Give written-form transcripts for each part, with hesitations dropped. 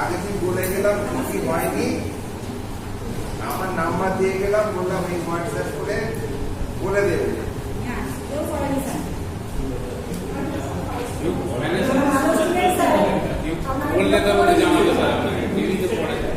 আগে দিন বলে গেলাম কি হয়নি, আমার নাম্বার দিয়ে গেলাম, বললাম এই হোয়াটসঅ্যাপ করে বলে দেবে। বললে তো বলে জানাবো স্যার আপনাকে টিভিতে পড়ে যায়।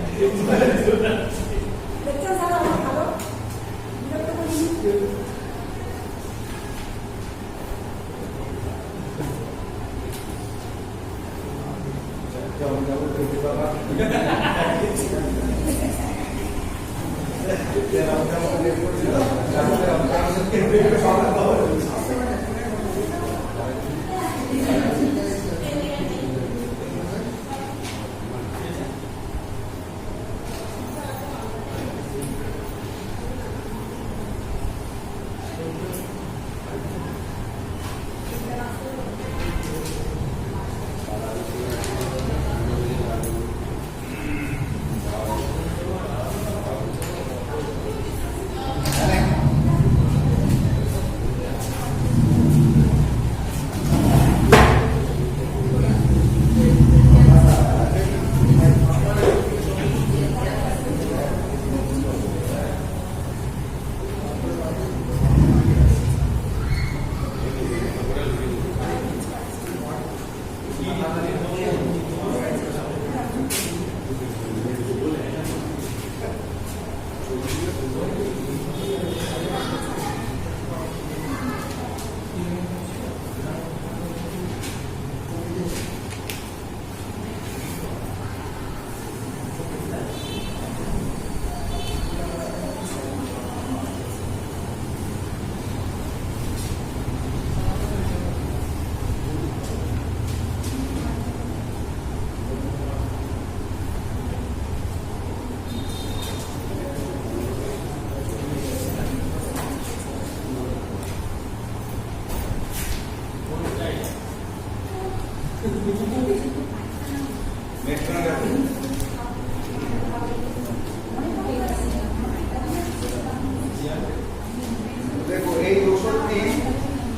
দেখো এই ওষুধটি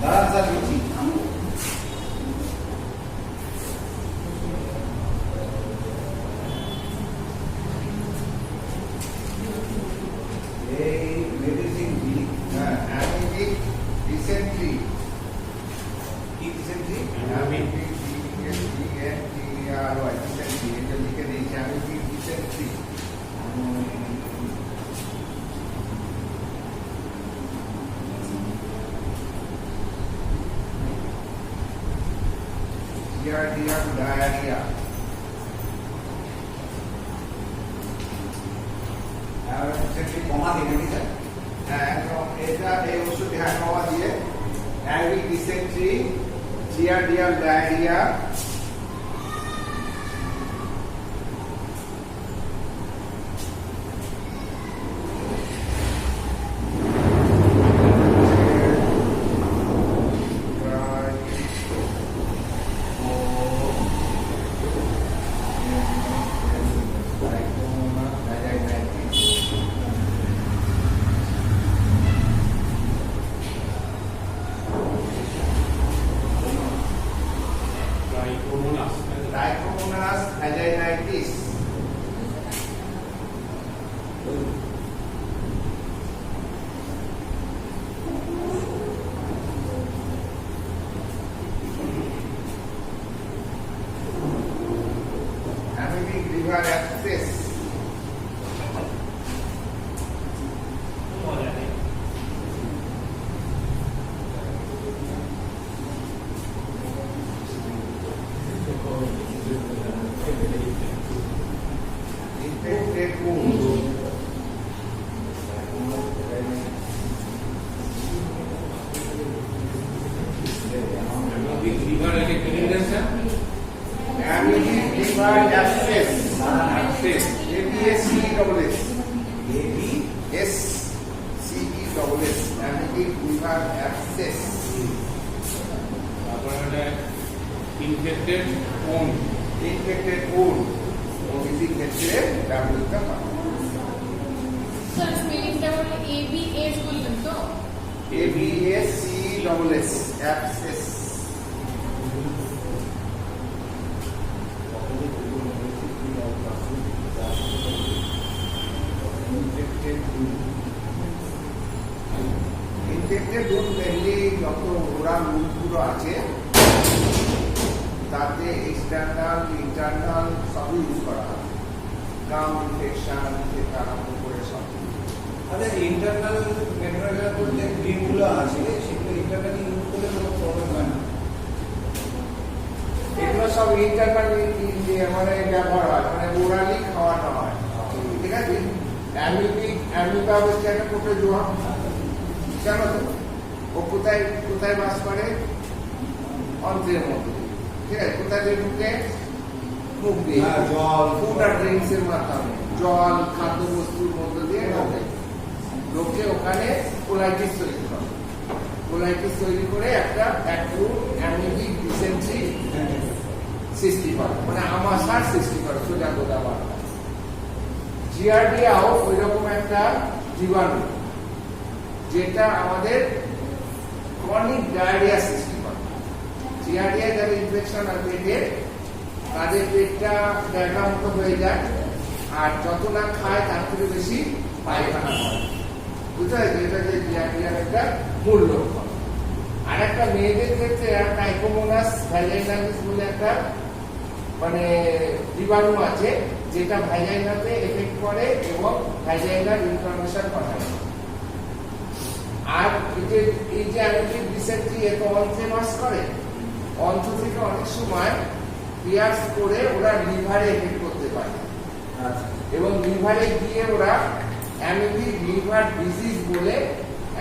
দাঁড়ান দিচ্ছি, এই মেডিসিনটি অ্যামিটিক রিসেন্টলি কি রিসেন্টলি অ্যামিটিক DSDNTRY রিসেন্টলি এটা লিখে দিয়েছি অ্যামিটিক রিসেন্টলি diarrhea আর সেটি কমা দিয়ে দিতে হ্যাঁ এটা এই ওষুধ হ্যাঁ কমা দিয়ে অ্যামিটিক recently diarrhea Trichomonas vaginitis. Amoebic liver abscess. Infected wound. Amoebic liver abscess. Amoebic liver abscess. Abscess. ABSCESS. ABSCESS. Amoebic liver abscess. তারপরে infected wound. Infected wound. OBC ক্ষেত্রে ব্যবহৃত হয়। স্যার স্পেলিংটা বলে ABS বললেন তো? ABSCESS. abscess. Injected route mainly যত oral রুটগুলো আছে তাতে এক্সটার্নাল ইন্টারনাল সবই ইউজ করা হয়, গাম ইনফেকশন থেকে আরম্ভ করে সব। আচ্ছা, ইন্টারনাল মেট্রোডাজোল যে ক্রিমগুলো আছে সেগুলো ইন্টারনালি ইউজ করলে কোনো প্রবলেম হয় না? এগুলো সব ইন্টারনাল মানে ব্যবহার হয়, মানে ওরালি খাওয়ানো হয়, ঠিক আছে। অ্যামিবা হচ্ছে একটা প্রোটোজোয়া, জানো তো? ও কোথায় কোথায় বাস করে? অন্ত্রের মধ্যে, ঠিক আছে। কোথায় দিয়ে ঢুকে? মুখ দিয়ে, জল, ফুড আর ড্রিঙ্কস এর মাধ্যমে, জল খাদ্যবস্তুর মধ্যে দিয়ে ঢোকে। ঢোকে ওখানে কোলাইটিস তৈরি করে, কোলাইটিস তৈরি করে একটা অ্যাক্যুট অ্যামিবিক ডিসেন্ট্রি সৃষ্টি করে, মানে আমাশার সৃষ্টি করে, সোজা কথা বলা। জিয়ারডিয়াও ওই রকম একটা জীবাণু যেটা আমাদের ক্রনিক ডায়রিয়া সৃষ্টি করে। জিয়ারডিয়া যাদের ইনফেকশন আর পেটে, তাদের পেটটা ড্যাগা মতো হয়ে যায়, আর যত না খায় তার থেকে বেশি পায়খানা হয়, বুঝতে পারছি? এটা যে জিয়ারডিয়ার একটা মূল লক্ষণ। আর একটা মেয়েদের ক্ষেত্রে ট্রাইকোমোনাস ভ্যাজাইনালিস বলে একটা মানে জীবাণু আছে যেটা ভ্যাজাইনাতে এফেক্ট করে এবং ভ্যাজাইনাল ইনফ্লামেশন ঘটায়। আর এই যে অ্যামিবিক ডিসেন্ট্রি এত অন্ত্রে বাস করে, অন্ত্র থেকে অনেক সময় পিয়ার্স করে ওরা লিভারে এফেক্ট করতে পারে, এবং লিভারে গিয়ে ওরা অ্যামিবিক লিভার ডিজিজ বলে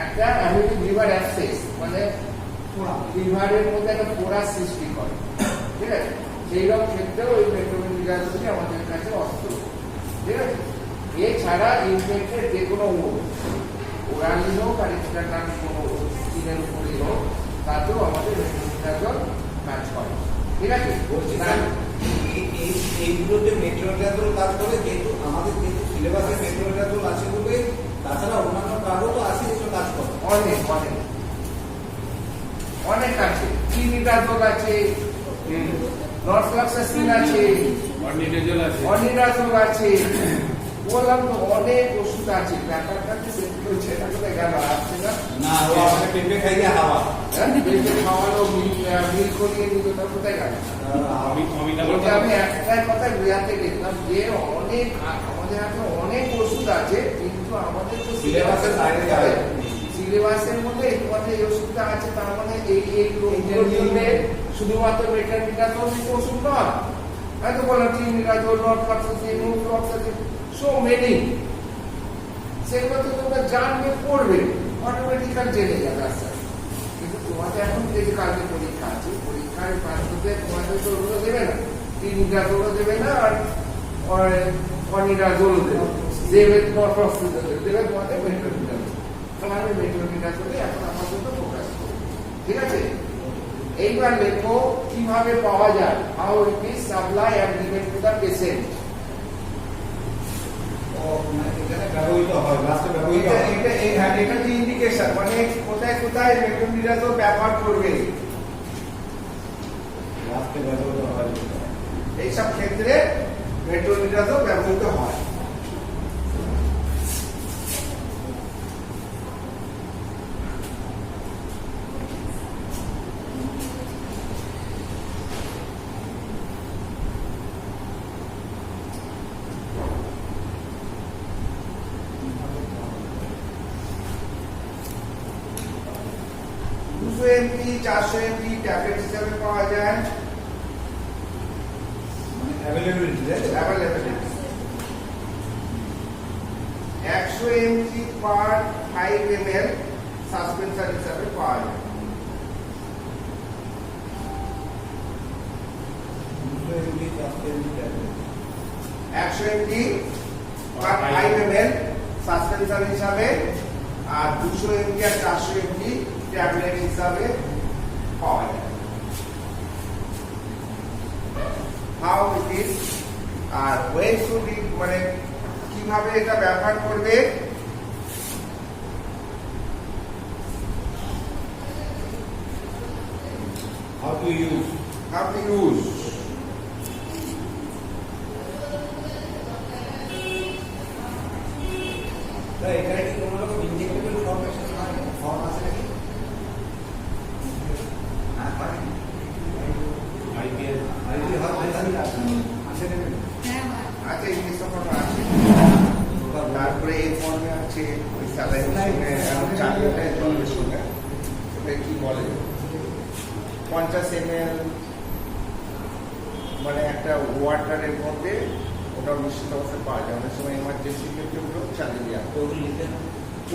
একটা অ্যামিবিক লিভার অ্যাবসেস, মানে লিভারের মধ্যে একটা পোড়া সৃষ্টি করে, ঠিক আছে। সেইরকম ক্ষেত্রেও ওই মেট্রোমিডিয়াজোলজি আমাদের কাছে অস্ত্র, ঠিক আছে। এছাড়া ইনফেক্টেড যে কোনো ওরালি হোক আর এক্সটার্নাল কোনো স্কিনের উপরে হোক, তাতেও আমাদের মেট্রোমিডিয়াজোল কাজ করে, ঠিক আছে। বলছি না, এইগুলোতে মেট্রোডাজোল কাজ করে, যেহেতু আমাদের যেহেতু সিলেবাসে মেট্রোডাজোল আছে বলে, তাছাড়া অন্যান্য কার্ডও তো আছে যেগুলো কাজ করে। অনেক অনেক অনেক আছে, চিনিডাজোল আছে, নরফ্লক্সাসিন আছে, অর্নিডাজোল আছে, অনিডাজোল আছে, বললাম তো অনেক ওষুধ আছে। ব্যাপারটা কি হচ্ছে, এটা কোথায় গেল? আসছে না, না, ও আমাকে পেঁপে খাইয়ে হাওয়া। বেশি খাওয়ানো মিল করিয়ে দিল, তার কোথায় গেল? ওটা আমি একটাই কথা বোঝাতে গেছিলাম যে অনেক আমাদের হাতে অনেক ওষুধ আছে, কিন্তু আমাদের তো সিলেবাসের বাইরে যায়। সিলেবাসের মধ্যে এই কথা এই ওষুধটা আছে, তার মানে এই রোগগুলোর জন্য শুধুমাত্র মেট্রোমিডিয়াজোল ওষুধ নয়, হয়তো বললাম চিনিডাজোল, নরফ্লক্সাসিন, ফ্লক্সাসিন, সো মেনি। সেগুলো তো তোমরা জানবে, পড়বে, অটোমেটিক্যাল জেনে যাবে আস্তে আস্তে। কিন্তু তোমাদের এখন যে কালকে পরীক্ষা আছে, পরীক্ষার প্রান্ততে তোমাদের তো ওগুলো দেবে না, চিনিডাজোলও দেবে না, আর অনিডাজোলও দেবে, দেবে নরফ্লক্সাসিন দেবে, তোমাদের মেট্রোমিডিয়াজোল। তোমাদের মেট্রোমিডিয়াজোলে এখন আপাতত ফোকাস করবে, ঠিক আছে। এইবার লেখো কিভাবে পাওয়া যায়, how it is supply and given to the patient. এখানে ব্যবহৃত হয়, লাস্টে ব্যবহৃত হয়। এটা যে ইন্ডিকেশন, মানে কোথায় কোথায় মেট্রোমিডিয়াজোল ব্যবহার করবে, লাস্টে ব্যবহৃত হয়। এইসব ক্ষেত্রে মেট্রোমিডিয়াজোল ব্যবহৃত হয়। এমপি 400 এমপি ট্যাবলেট হিসাবে পাওয়া যায়, মানে অ্যাভেলেবিলিটি, অ্যাভেলেবিলিটি 100 এমজি পার 5 ml সাসপেনশন হিসাবে পাওয়া যায়। 100 এমজি পার 5 ml সাসপেনশন হিসাবে, আর 200 এমজি আর 400 এমজি ট্যাবলেট হিসাবে পাওয়া যায়। হাউ ইট ইজ, আর ওয়েন শুড ইট, মানে কিভাবে এটা ব্যবহার করবে, how to use, how to use. এখানে কি কোনো রকম ইনজেক্টেবল ফর্মেশন ফর্ম আছে নাকি? হ্যাঁ হয়। আচ্ছা ইংলিশ ফর্মে আছে, তারপরে এই ফর্মে আছে ওই স্যালাইন সঙ্গে চাকরিটা জলের সঙ্গে ওটা কি বলে 50 ml মানে একটা ওয়াটারের মধ্যে ওটা মিশ্রিত অবস্থায় পাওয়া যায়। অনেক সময় এমার্জেন্সি ক্ষেত্রে ওগুলো চালিয়ে দেওয়া হয়। ওগুলো লিখে নাও।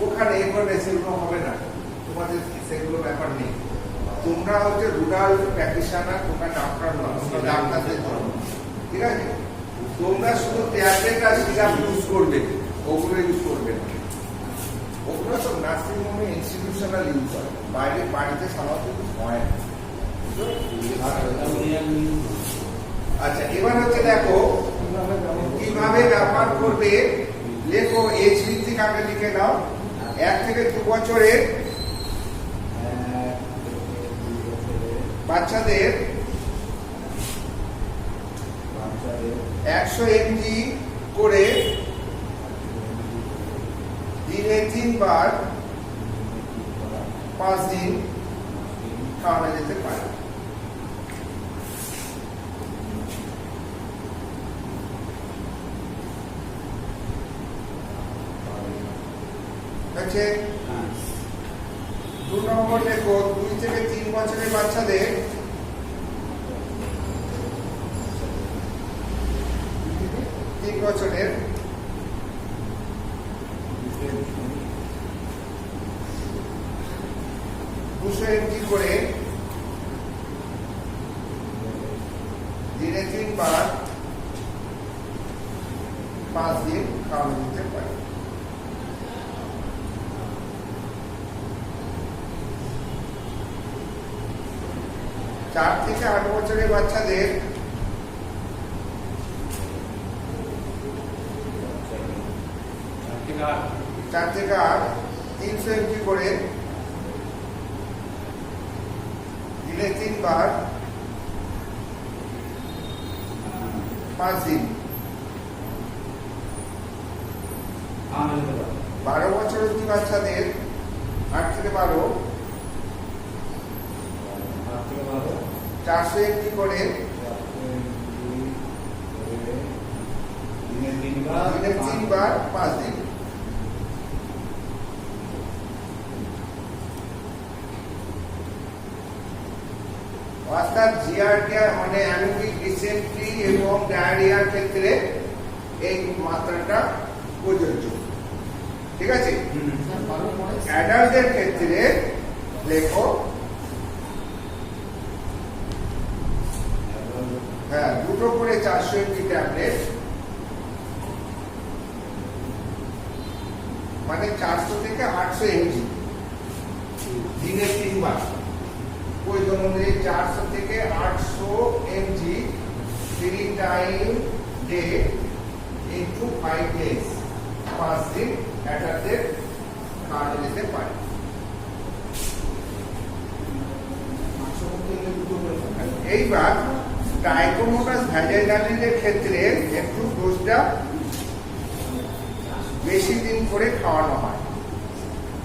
ওখানে এরপরে সেগুলো হবে না, তোমাদের সেগুলো ব্যাপার নেই। তোমরা হচ্ছে রুরাল প্র্যাকটিশনার, তোমরা ডাক্তার নয়, তোমরা ডাক্তারদের জন্য, ঠিক আছে? তোমরা শুধু ট্যাবলেট আর সিরাপ ইউজ করবে, ওগুলো ইউজ করবে না। ওগুলো সব নার্সিং হোমে ইনস্টিটিউশনাল ইউজ হয়, বাইরে বাড়িতে সাধারণত ইউজ হয় না। আচ্ছা এবার হচ্ছে দেখো কিভাবে ব্যবহার করবে। লেখো এজ ভিত্তিক আগে লিখে নাও। 1 থেকে 2 বছরের বাচ্চাদের 100 mg করে দিনে 3 বার 5 দিন খাওয়ানো যেতে পারে। আছে 2 নম্বর লেখো 2 থেকে 3 বছরের বাচ্চাদের 3 বছরের 200 mg করে দিনে 3 বার 5 দিন খাওয়ানো যেতে পারে। চার থেকে 8 বছরের বাচ্চাদের 4 থেকে 8 300 mg করে দিনে 3 বার 5 দিন। 12 বছর অবধি বাচ্চাদের 8 থেকে 12 400 mg করে দিনে 3 বার 5 দিন। অর্থাৎ জিআরডিয়া মানে অ্যানোমিক ডিসেন্ট্রি এবং ডায়রিয়ার ক্ষেত্রে এই মাত্রাটা প্রযোজ্য, ঠিক আছে? অ্যাডাল্টদের ক্ষেত্রে লেখো হ্যাঁ 2 করে 400 mg ট্যাবলেট মানে 400 থেকে 800 mg দিনে 3 বার। প্রয়োজন অনুযায়ী 400 থেকে 800 mg 3 time day into 5 days 5 দিন অ্যাডাল্টদের খাওয়ানো যেতে পারে। এইবার ট্রাইকোমোনাস ভ্যাজাইনালিসের ক্ষেত্রে একটু ডোজটা বেশি দিন করে খাওয়ানো হয়।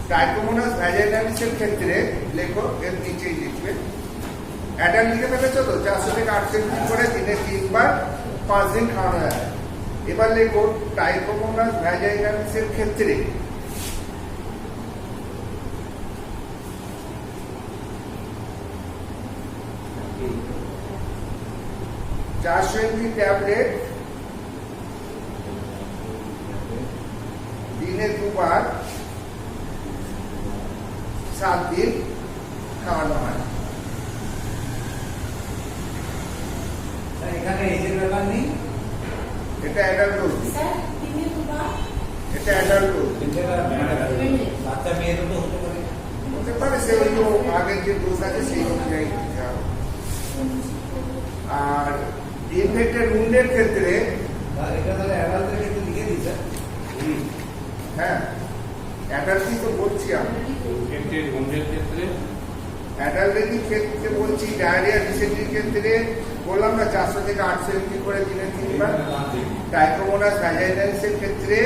ট্রাইকোমোনাস ভ্যাজাইনালিসের ক্ষেত্রে লেখো এর নিচেই লিখবে। অ্যাডাল্ট লিখে ফেলেছো তো 400 থেকে 800 mg করে দিনে 3 বার 5 দিন খাওয়ানো যায়। এবার লেখো ট্রাইকোমোনাস ভ্যাজাইনালিসের ক্ষেত্রে $400 mg ট্যাবলেট দিনে 2 বার 7 দিন খাওয়ানো হয়। এখানে এজের ব্যাপার নেই। এটা অ্যাডাল্ট ডোজ, স্যার দিনে 2 বার এটা অ্যাডাল্ট ডোজ বাচ্চা মেয়েরও তো হতে পারে। হতে পারে, সে ওই যে আগের যে ডোজ আছে সেই অনুযায়ী দিতে হবে। আর ইনফেক্টেড উন্ডের ক্ষেত্রে এটা তাহলে অ্যাডাল্টের ক্ষেত্রে লিখে দিচ্ছে। হ্যাঁ অ্যাডাল্টই তো বলছি আমি, ইনফেক্টেড উন্ডের ক্ষেত্রে অ্যাডাল্টেরই ক্ষেত্রে বলছি। ডায়রিয়া ডিসেন্ট্রির ক্ষেত্রে বললাম না 400 থেকে 800 mg করে দিনে 3 বার। ট্রাইকোমোনাস ভ্যাজাইনালিসের ক্ষেত্রে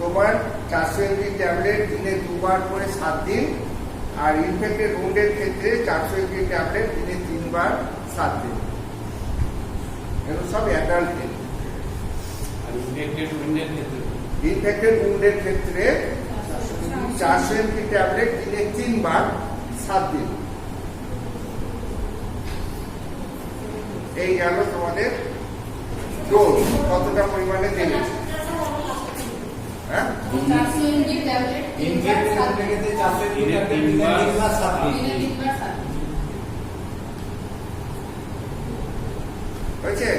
তোমার 400 mg ট্যাবলেট দিনে 2 বার করে 7 দিন। আর ইনফেক্টেড উন্ডের ক্ষেত্রে 400 mg ট্যাবলেট দিনে 3 বার 7 দিন। এগুলো সব অ্যাডাল্ট। আর ইনফেক্টেড উইন্ডের ক্ষেত্রে ইনফেক্টেড উন্ডের ক্ষেত্রে 400 এমপি ট্যাবলেট দিনে 3 বার 7 দিন। এই গেল তোমাদের ডোজ কতটা পরিমাণে দেবে। হ্যাঁ ইনফেক্টেড হতে গেলে 400 দিনে মিলিগ্রাম তিন বার, 3 বার 7 দিন। হয়েছে?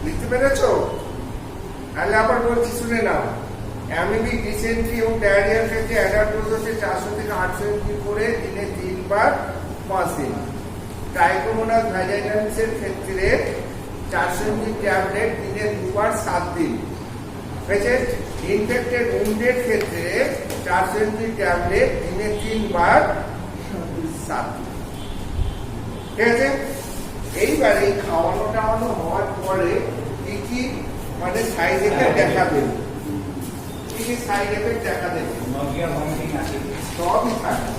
লিখতে পেরেছো? তাহলে আবার বলছি শুনে নাও। অ্যামিবিক ডিসেন্ট্রি এবং ডায়রিয়ার ক্ষেত্রে অ্যাডাল্ট ডোজ হচ্ছে 400 থেকে 800 এমজি করে দিনে 3 বার 5 দিন। ট্রাইকোমোনাস ভ্যাজাইনালিসের ক্ষেত্রে 400 এমজি ট্যাবলেট দিনে 2 বার 7 দিন। হয়েছে? ইনফেক্টেড উন্ডের ক্ষেত্রে 400 এমজি ট্যাবলেট দিনে 3 বার 7 দিন। ঠিক আছে? এইবার এই খাওয়ানো টাওয়ানো হওয়ার পরে কি কি মানে সাইড এফেক্ট দেখা দেবে, কি কি সাইড এফেক্ট দেখা দেবে নজিয়া ভমিটিং আছে। সবই থাকে।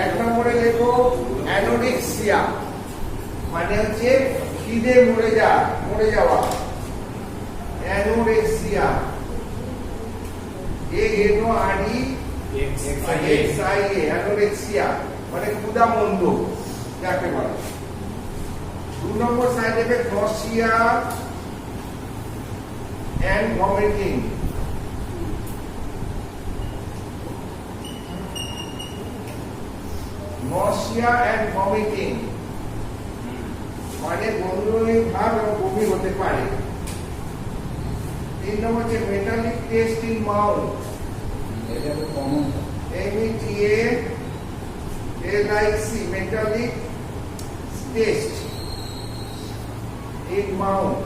1 নম্বরে লেখো অ্যানোরেক্সিয়া, মানে হচ্ছে খিদে মরে যাওয়া। অ্যানোরেক্সিয়া ANOREXIA অ্যানোরেক্সিয়া মানে ক্ষুধামন্দ যাকে বলে। 2 number side effect nausea and vomiting. Nausea and vomiting মানে বমি ভাব এবং বমি হতে পারে। 3 নম্বর হচ্ছে মেটালিক টেস্ট ইন মাউথ, এটা তো কমন। METALIC metallic taste in mouth.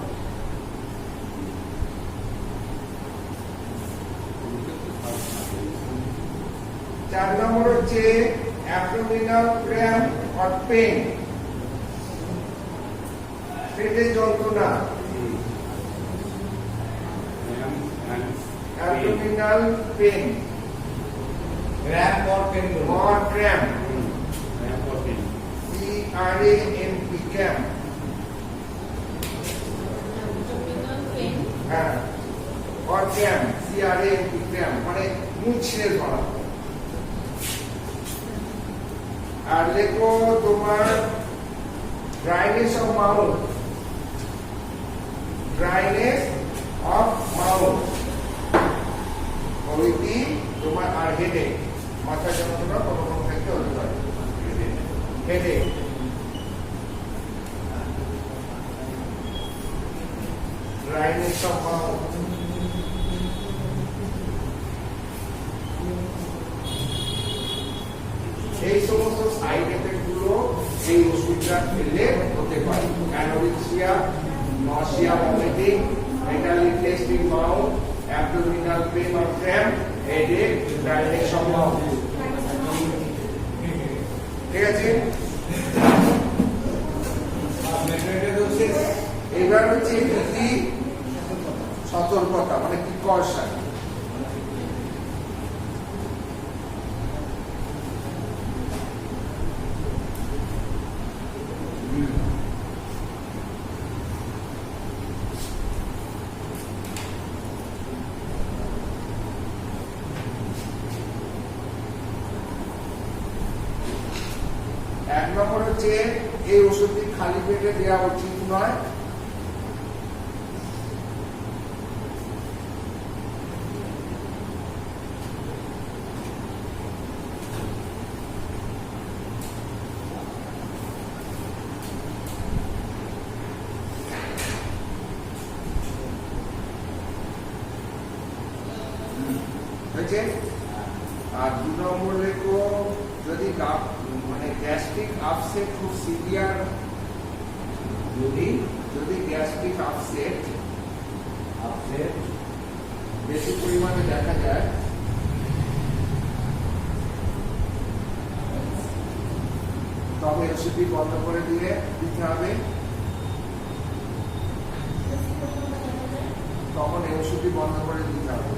চার নম্বর হচ্ছে অ্যাবডোমিনাল ক্র্যাম্প অর পেন, পেটের যন্ত্রণা। Abdominal pain cramp or pain or cramp, CRAMP cramp, হ্যাঁ, or cramp, CRAMP cramp মানে মুছড়ে ধরা। আর লেখো তোমার dryness of mouth, dryness of mouth প্রভৃতি তোমার। আর হেডেক, মাথা যন্ত্রণা কোনো কোনো ক্ষেত্রে হতে পারে। Headache, dryness of mouth. এই সমস্ত সাইড এফেক্ট গুলো এই ওষুধটা খেলে হতে পারে। Anorexia, nausea, vomiting, metallic taste in mouth, abdominal pain or cramp, headache, dryness of mouth. ঠিক আছে? এবার হচ্ছে কি সতর্কতা মানে প্রিকশন। এক নম্বর হচ্ছে এই ওষুধটি খালি পেটে দেওয়া উচিত নয়। হয়েছে? আর 2 নম্বর লেখো যদি মানে গ্যাস্ট্রিক আপসেট খুব সিভিয়ার, যদি গ্যাস্ট্রিক আপসেট বেশি পরিমাণে দেখা যায় তবে ওষুধটি বন্ধ করে দিতে হবে। তখন এই ওষুধটি বন্ধ করে দিতে হবে।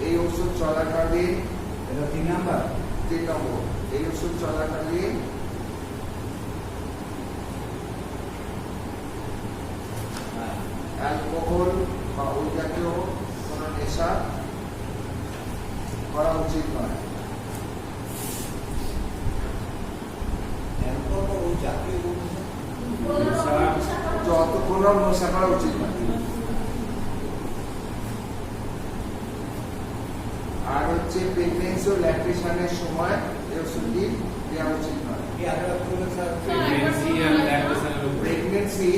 এই ওষুধ চলাকালীন এটা 3 নাম্বার। 3 নম্বর, এই ওষুধ চলাকালীন হ্যাঁ। অ্যালকোহল বা ওই জাতীয় কোনো নেশা করা উচিত নয়। অ্যালকোহল বা ওই জাতীয় যত কোনো নেশা করা উচিত নয়। আর হচ্ছে প্রেগনেন্সি ও ল্যাকটেশনের সময় এই ওষুধটি দেওয়া উচিত নয়। কি আগে বললেন স্যার? প্রেগনেন্সি আর ল্যাকটেশনের উপরে। প্রেগনেন্সি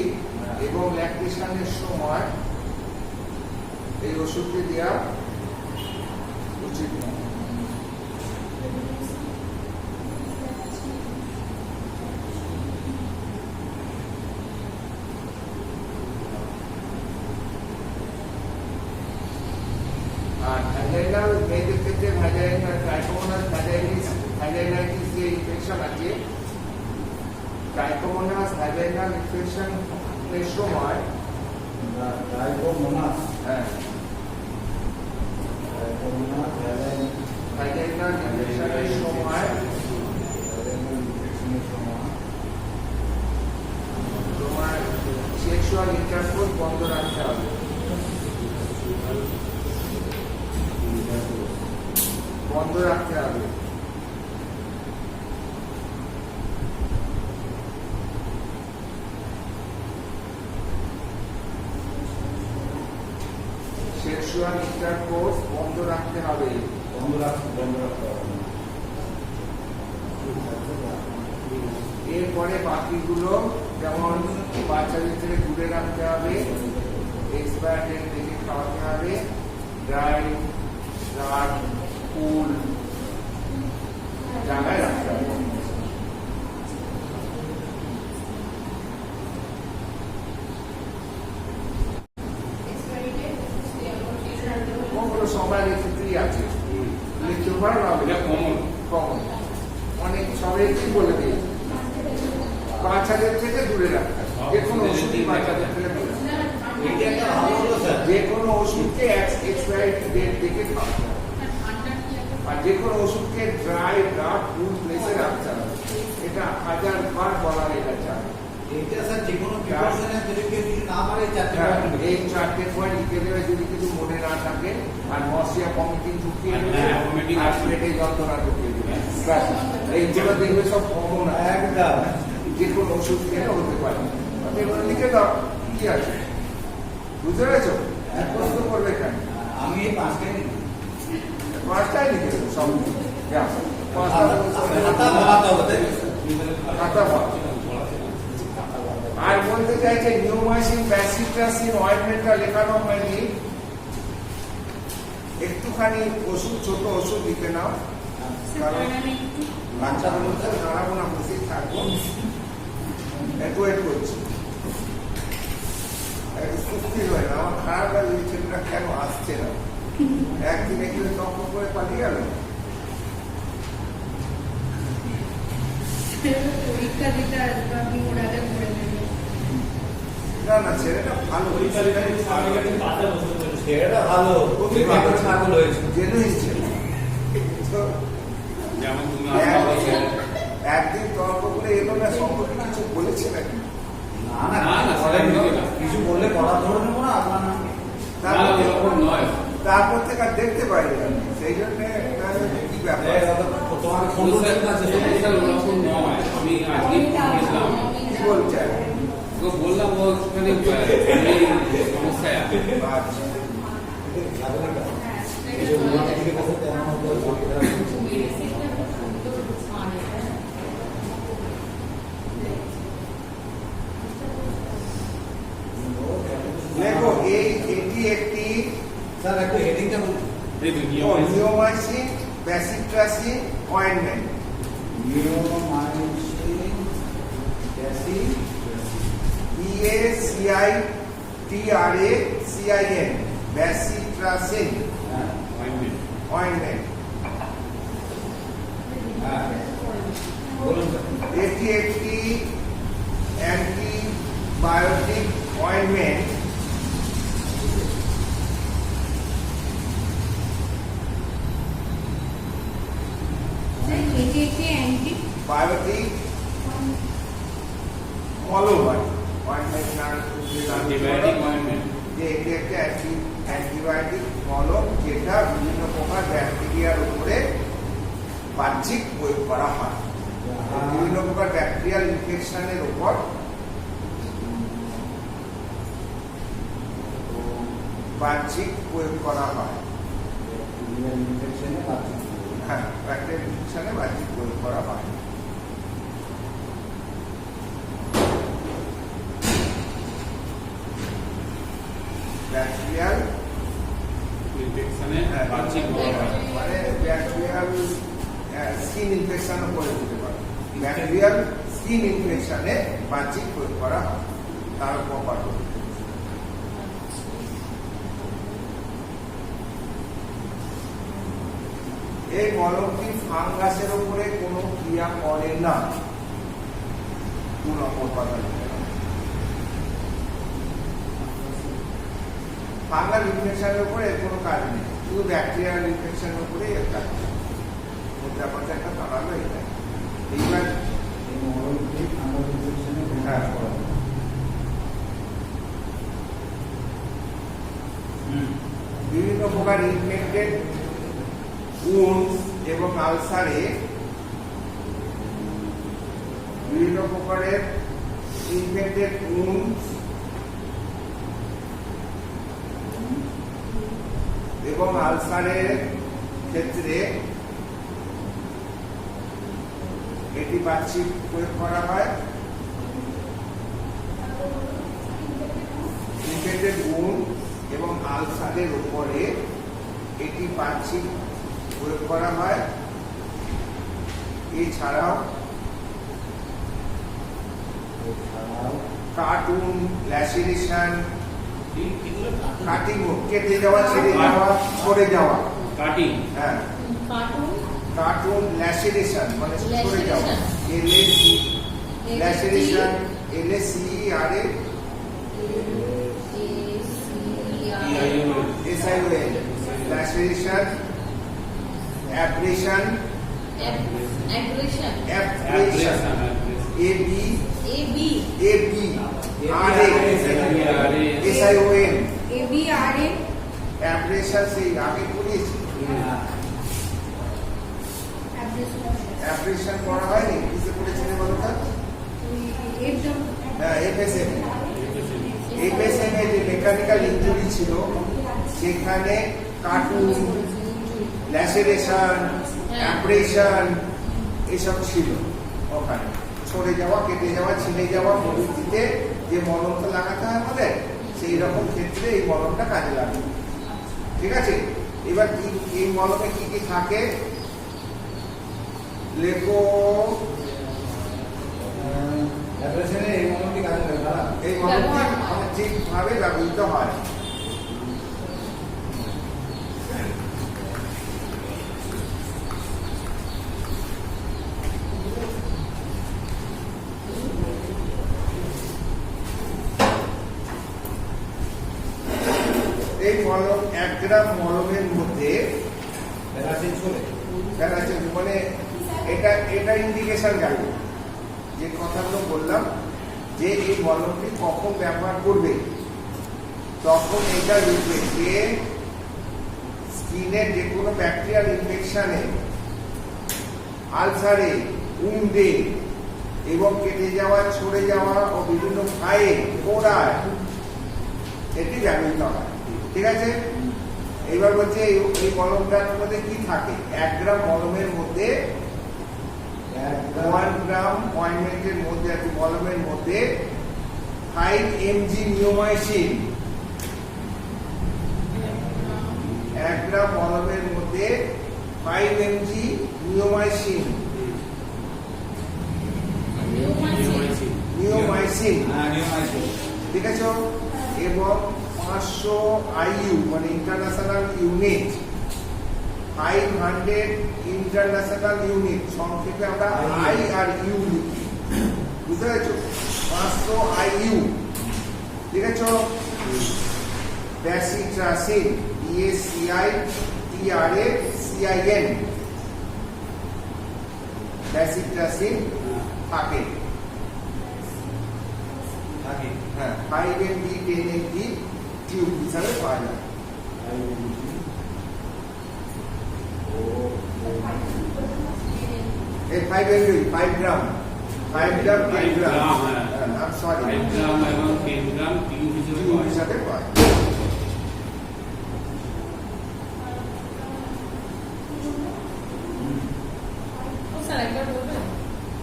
এবং ল্যাকটেশনের সময় এই ওষুধটি দেওয়া উচিত নয়। আর ভ্যাজাইনাল মেয়েদের ক্ষেত্রে ভ্যাজাইনাল ট্রাইকোমোনাস ভ্যাজাইনাইটিস যে ইনফেকশন আছে, ট্রাইকোমোনাস ভ্যাজাইনাল ইনফেকশনের সময় ট্রাইকোমোনাস হ্যাঁ ট্রাইকোমোনাস ভ্যাজাইনাল ইনফেকশনের সময় ইনফেকশনের সময় তোমার সেক্সুয়াল ইন্টারকোর্স বন্ধ রাখতে হবে। বন্ধ রাখতে হবে। সেক্সুয়াল ইন্টারকোর্স বন্ধ রাখতে হবে। বন্ধ রাখতে হবে। এরপরে বাকিগুলো যেমন বাচ্চাদের থেকে দূরে রাখতে হবে, এক্সপায়ার ডেট দেখে খাওয়াতে হবে, ড্রাই রাত কুল জায়গায় রাখতে হবে। ওগুলো সময় ক্ষেত্রেই আছে, লিখতে পারো না এটা কমন। কমন অনেক সবাইকেই বলে দিয়েছে বাচ্চাদের থেকে দূরে রাখতে হবে। যে কোনো ওষুধই বাচ্চাদের থেকে দূরে রাখতে হবে। এটা একটা ভালো হলো স্যার। যে কোনো ওষুধকে এক্সপায়ারি ডেট দেখে খাওয়াতে হবে। আর যে কোনো ওষুধকে ড্রাই ডার্ক কুল প্লেসে রাখতে হবে। এটা 1000বার বলা এটা চাই। এটা স্যার যে কোনো প্রিপারেশনে যদি কেউ কিছু না পারে 4টা এই 4টে পয়েন্ট লিখে দেবে যদি কিছু মনে না থাকে। আর নসিয়া ভমিটিং ঢুকিয়ে দেবে, হ্যাঁ, vomiting আর আসবে। পেটে যন্ত্রণা ঢুকিয়ে দেবে। ব্যাস, এইগুলো দেখবে সব কমন। একদম যে কোনো ওষুধ খেলে হতে পারে। আপনি এগুলো লিখে দাও, কি আছে বুঝতে পেরেছো? এক প্রশ্ন করবে কেন? আমি এই 5টাই নিই। 5টাই লিখে দেবো সব। যা, খাতা ভাবাতে হবে। খাতা ভাব। আর বলতে চাইছে নিওমাইসিন ব্যাসিট্রাসিন অয়েন্টমেন্টটা লেখানো হয়নি, একটুখানি ওষুধ ছোট ওষুধ লিখে নাও। কারণ বাচ্চাদের মধ্যে দাঁড়াবো না, বসেই থাকবো, একটু ওয়েট করছি। একটু সুস্থির হয় না, আমার খারাপ লাগে এই ছেলেটা কেন আসছে না। একদিন একটু তর্ক করে পালিয়ে গেল। পরীক্ষা দিতে আসবে, আপনি ওর আগে করে নেবেন। না না, ছেলেটা ভালো, সেটা ভালো। খুবই ভালো ছাগল হয়েছে। জেনুইন ছেলে। তো যেমন তুমি একদিন তর্ক করে এলো না, সম্পর্কে কিছু বলেছে নাকি? না না না, না, বলেন সেটা না। ঠিক আছে। কিছু বললে করা ধরে নেবো না আপনার নাম। ওরকম নয়। তারপর থেকে আর দেখতে পাই না, সেই জন্য কি ব্যাপার, তোমার ফোন আছে স্যার ওরকম নয়। আমি আজকে বলেছিলাম, কি বলছে? তো বললাম ও ওখানে সমস্যায় আছে। আচ্ছা, দেখো এটি একটি স্যার একটু হেডিংটা বলুন। Neomycin bacitracin ointment. নিওমাইসিন ব্যাসি BACITRACIN ব্যাসিট্রাসিন অয়েন্টমেন্ট। হ্যাঁ বলুন স্যার। এটি একটি অ্যান্টিবায়োটিক অয়েন্টমেন্ট এটি একটি অ্যান্টি বায়োটিক মলম অয়েন্টমেন্ট অ্যান্টিবায়োটিক অয়েন্টমেন্ট। যে এটি একটা অ্যান্টিবায়োটিক মলম যেটা বিভিন্ন প্রকার ব্যাকটেরিয়ার উপরে বাহ্যিক প্রয়োগ করা হয়। বিভিন্ন প্রকার ব্যাকটেরিয়াল ইনফেকশনের উপর বাহ্যিক প্রয়োগ করা হয়। হ্যাঁ, ব্যাকটেরিয়াল ইনফেকশনে বাহ্যিক প্রয়োগ করা হয়। ব্যাকটেরিয়াল ইনফেকশনে বাহ্যিক প্রয়োগ হয়। মানে ব্যাকটেরিয়াল স্কিন ইনফেকশনও করে দিতে পারে। ব্যাকটেরিয়াল স্কিন ইনফেকশনে বাহ্যিক প্রয়োগ করা হয় তার প্রপার। এই মলমটি ফাঙ্গাসের উপরে কোনো ক্রিয়া করে না। 2 নম্বর কথা, ফাঙ্গাল ইনফেকশনের উপরে এর কোনো কাজ নেই, শুধু ব্যাকটেরিয়াল ইনফেকশনের উপরে এর কাজ। ব্যাপারটা একটা দাঁড়ালো এটা। এইবার বিভিন্ন প্রকার ইনফেক্টেড উন্ডস এবং আলসারে বিভিন্ন প্রকারের ইনফেক্টেড উন্ডস এবং আলসারের ক্ষেত্রে এটি বাহ্যিক প্রয়োগ করা হয়। ইনফেক্টেড উন্ড এবং আলসারের উপরে এটি বাহ্যিক প্রয়োগ করা হয়। এছাড়াও কার্টুন, ল্যাসিরেশন, কাটিং, কেটে যাওয়া, ছেড়ে যাওয়া, সরে যাওয়া, কাটিং, হ্যাঁ, কার্টুন কার্টুন, ল্যাসিরেশন মানে সরে যাওয়া, laceration, LACERA SION, laceration, abrasion, aggression SION, ABRA abrasion সেই আগে পড়িয়েছি। অ্যাব্রেশন করা হয়নি, কিসে পড়েছিলে বলো তো? হ্যাঁ, FSM এ যে মেকানিক্যাল ইনজুরি ছিল সেখানে কার্টুন, ল্যাসেরেশন, অ্যাব্রেশন এসব ছিল। ওখানে সরে যাওয়া, কেটে যাওয়া, ছিঁড়ে যাওয়া, পরিস্থিতিতে যে মলমটা লাগাতে হয় আমাদের, সেই রকম ক্ষেত্রে এই মলমটা কাজে লাগে। ঠিক আছে, এবার এই মলমে কি কি থাকে লেখো। এই মলমটি কাজে লাগে দাদা। এই মলমটি ঠিকভাবে ব্যবহৃত হয়। এই মলম 1 গ্রাম মলমের মধ্যে মানে এটা ইন্ডিকেশন গেল যে কথাগুলো বললাম, যে এই মলমটি কখন ব্যবহার করবে, তখন এটা লিখবে যে স্কিনের যে কোনো ব্যাকটেরিয়াল ইনফেকশনে, আলসারে, উন্ডে এবং কেটে যাওয়া, ছড়ে যাওয়া ও বিভিন্ন গায়ে, গোড়ায় এটি ব্যবহৃত হয়। ঠিক আছে, এইবার বলছে এই মলমটার মধ্যে কি থাকে। 1 গ্রাম মলমের মধ্যে 1 গ্রাম অয়েন্টমেন্টের মধ্যে, মলমের মধ্যে 5 mg নিওমাইসিন। 1 গ্রাম মলমের মধ্যে 5 mg নিওমাইসিন, ঠিক আছে, এবং 500 IU মানে ইন্টারন্যাশনাল ইউনিট, 500 ইন্টারন্যাশনাল ইউনিট, সংক্ষেপে আমরা আই আর ইউ লিখি, বুঝতে পেরেছো? 500 IU, ঠিক আছে। ব্যাসিট্রাসিন, BACITRACIN, ব্যাসিটাসিন থাকে। হ্যাঁ 5 mg 10 mg টিউব হিসাবে পাওয়া যায়। এই 5 mg 5 gram 5 gram 10 gram I'm sorry 5 গ্রাম এবং 10 গ্রাম টিউব হিসেবে টিউব পাওয়া যায়। হিসাবে পাওয়া যায়। ও স্যার একবার বলবেন?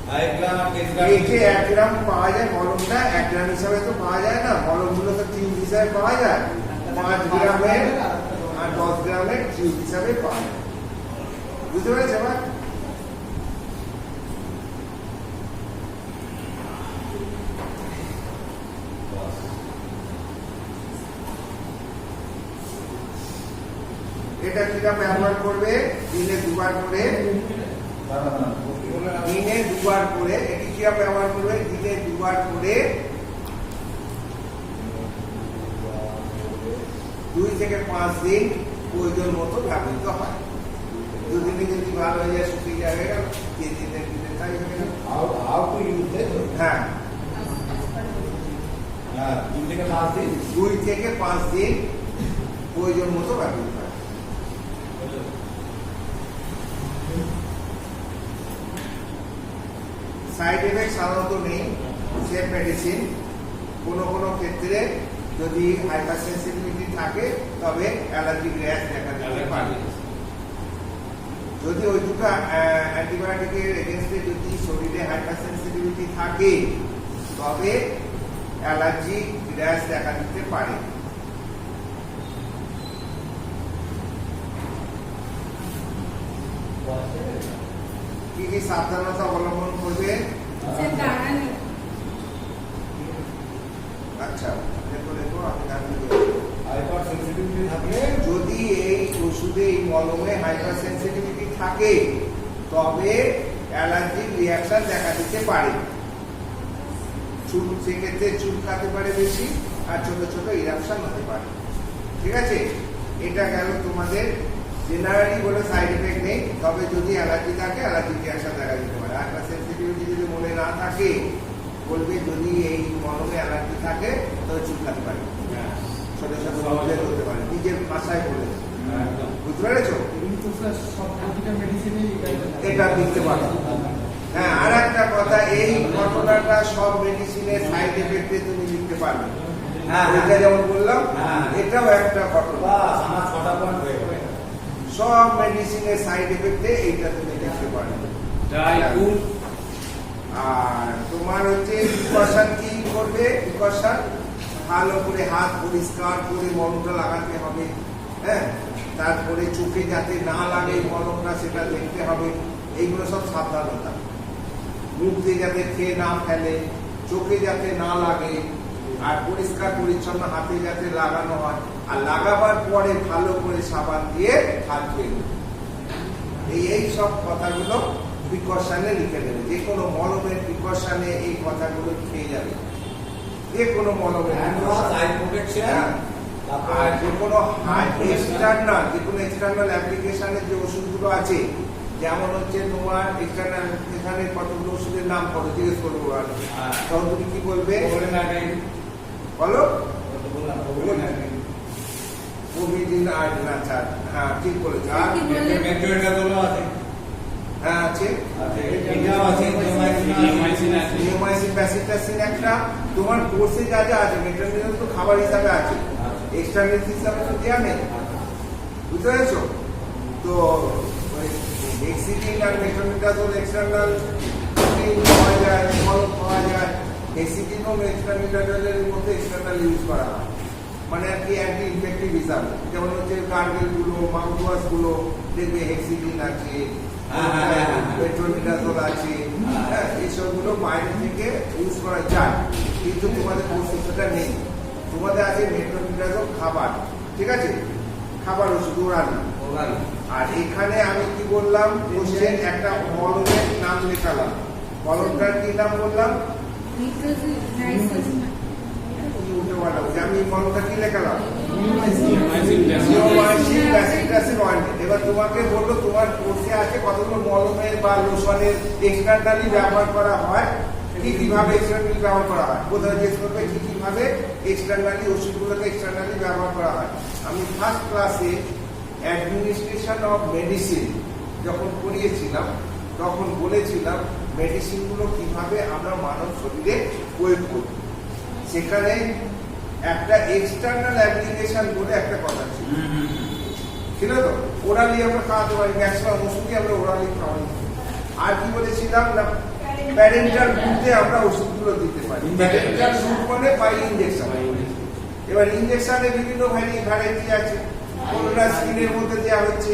5 গ্রাম 10 গ্রাম এই যে 1 গ্রাম পাওয়া যায় মলমটা 1 গ্রাম হিসাবে তো পাওয়া যায় না, মলমগুলো তো টিউব হিসাবে পাওয়া যায়। 5 গ্রামের আর 10 গ্রামের টিউব হিসাবে পাওয়া যায়। বুঝতে পেরেছ এবার? এটা কিটা ব্যবহার করবে দিনে দুবার করে, দিনে দুবার করে। এটি কিটা ব্যবহার করবে দিনে দুবার করে 2 থেকে 5 দিন প্রয়োজন মতো ব্যবহৃত হয়। দুদিনে যদি ভালো হয়ে যায় শুকিয়ে যাবে, 3 দিনের দিনে তাই হয়ে গেল। how to use it হ্যাঁ 2 থেকে 5 দিন 2 থেকে 5 দিন প্রয়োজন মতো ব্যবহৃত হয়। সাইড এফেক্ট সাধারণত নেই, সেফ মেডিসিন। কোনো কোনো ক্ষেত্রে যদি হাইপার সেন্সিটিভিটি থাকে তবে অ্যালার্জিক র্যাশ দেখা দিতে পারে। যদি ওই দুটো অ্যান্টিবায়োটিকের এগেনস্টে যদি শরীরে হাইপার সেন্সিটিভিটি থাকে তবে অ্যালার্জিক র্যাশ দেখা দিতে পারে। কি কি সাবধানতা অবলম্বন করবে? স্যার দাঁড়ান। আচ্ছা দেখো দেখো আমি জানি। হাইপার সেনসিটিভিটি থাকলে যদি এই ওষুধে এই মলমে হাইপার সেন্সিটিভিটি থাকে তবে অ্যালার্জিক রিয়াকশন দেখা দিতে পারে। চুল সেক্ষেত্রে চুলকাতে পারে বেশি আর ছোট ছোট ইরাপশন হতে পারে। ঠিক আছে, এটা গেল তোমাদের জেনারেলি বলে সাইড এফেক্ট নেই, তবে যদি অ্যালার্জি থাকে অ্যালার্জিক রিয়াকশন দেখা দিতে পারে। হাইপার সেন্সিটিভিটি যদি মনে না থাকে বলবে যদি এই মলমে অ্যালার্জি থাকে তবে চুলকাতে পারে, ছোট ছোট প্রবলেম হতে পারে। নিজের ভাষায় বলেছে, বুঝতে পেরেছো? এটা দিতে পারে। হ্যাঁ আর একটা কথা, এই ঘটনাটা সব মেডিসিনের সাইড এফেক্টে তুমি লিখতে পারবে। হ্যাঁ এটা যেমন বললাম হ্যাঁ। এটাও একটা ঘটনা। বাস আমার 6টা পয়েন্ট হয়ে গেল। সব মেডিসিনের সাইড এফেক্টে এইটা তুমি লিখতে পারবে। ড্রাই ফুড আর তোমার হচ্ছে প্রিকশন কি করবে? প্রিকশন ভালো করে হাত পরিষ্কার করে মলমটা লাগাতে হবে। হ্যাঁ, তারপরে চোখে যাতে না লাগে মলমটা সেটা দেখতে হবে। এইগুলো সব সাবধানতা। মুখ দিয়ে যাতে খেয়ে না ফেলে, চোখে যাতে না লাগে, আর পরিষ্কার পরিচ্ছন্ন হাতে যাতে লাগানো হয়। আর লাগাবার পরে ভালো করে সাবান দিয়ে হাত ধুয়ে নেবে। এই সব কথাগুলো প্রিকশনে লিখে দেবে। যে কোনো মলমের প্রিকশনে এই কথাগুলো খেয়ে যাবে। যে কোনো মলমের হ্যান্ড ওয়াশ, আই প্রোটেকশন, আর যে কোনো এক্সটার্নাল অ্যাপ্লিকেশনের যে ওষুধগুলো আছে, যেমন হচ্ছে তোমার এক্সটার্নাল এখানে কতগুলো ওষুধের নাম করো জিজ্ঞেস করবো, আর তখন তুমি কি বলবে বলো? কোভিড আচ্ছা হ্যাঁ ঠিক বলেছো। আর কি বললেন? মেট্রোএডাজোল আছে, হ্যাঁ আছে, এটাও আছে, নিওমাইসিন আছে। নিওমাইসিন প্যাসিটাসিন একটা। তোমার কোর্সে যা যা আছে মেট্রোনিডাজোল তো খাবার হিসাবে আছে, এক্সটার্নাল হিসাবে তো দেওয়া নেই। বুঝতে পেরেছো? তো হেক্সিডিন আর মেট্রোনিডাজোল এক্সটার্নাল পাওয়া যায়, মলম পাওয়া যায়। হেক্সিডিনও মেট্রোনিডাজোলের মধ্যে এক্সটার্নাল ইউজ করা হয়, মানে আর কি অ্যান্টি ইনফেক্টিভ হিসাবে। যেমন হচ্ছে গার্গেল গুলো, মাউথওয়াশ গুলো দেখবে হেক্সিডিন আছে, মেট্রোনিডাজোল আছে। হ্যাঁ, এইসব গুলো বাইরে থেকে ইউজ করা যায়, কিন্তু তোমাদের কোর্সে সেটা নেই। তোমাদের আছে মেট্রোনিডাজোল খাবার, ঠিক আছে, খাবার ওষুধ ওরাল। আর এখানে আমি কি বললাম, কোশ্চেন একটা মলমের নাম লেখালাম। মলমটার কি নাম বললাম? নিট্রোজিন নাইট্রোজিন উল্টো পাল্টা বলছি। আমি মলমটা কি লেখালাম? জিওমাইসিন, ব্যাসিলাসের অয়েন্টমেন্ট। এবার তোমাকে বললো তোমার কোর্সে আছে কতগুলো মলমের বা লোশনের এক্সটার্নালি ব্যবহার করা হয়, কি কিভাবে এক্সটার্নালি ব্যবহার করা হয়, কোথায় জিজ্ঞেস করবে কি কিভাবে এক্সটার্নালি ওষুধগুলোকে এক্সটার্নালি ব্যবহার করা হয়। আমি ফার্স্ট ক্লাসে অ্যাডমিনিস্ট্রেশন অফ মেডিসিন যখন পড়িয়েছিলাম তখন বলেছিলাম মেডিসিনগুলো কিভাবে আমরা মানব শরীরে প্রয়োগ করি। সেখানে একটা এক্সটার্নাল অ্যাপ্লিকেশন বলে একটা কথা ছিল তো, ওরালি আমরা খাওয়াতে পারি, ম্যাক্সিমাম ওষুধই আমরা ওরালি খাওয়াই। আর কি বলেছিলাম না, প্যারেন্টাল রুটে আমরা ওষুধগুলো দিতে পারি। প্যারেন্টাল রুট মানে বাই ইনজেকশন। এবার ইনজেকশনে বিভিন্ন ভ্যারাইটি আছে, কোনটা স্কিনের মধ্যে দেওয়া হচ্ছে,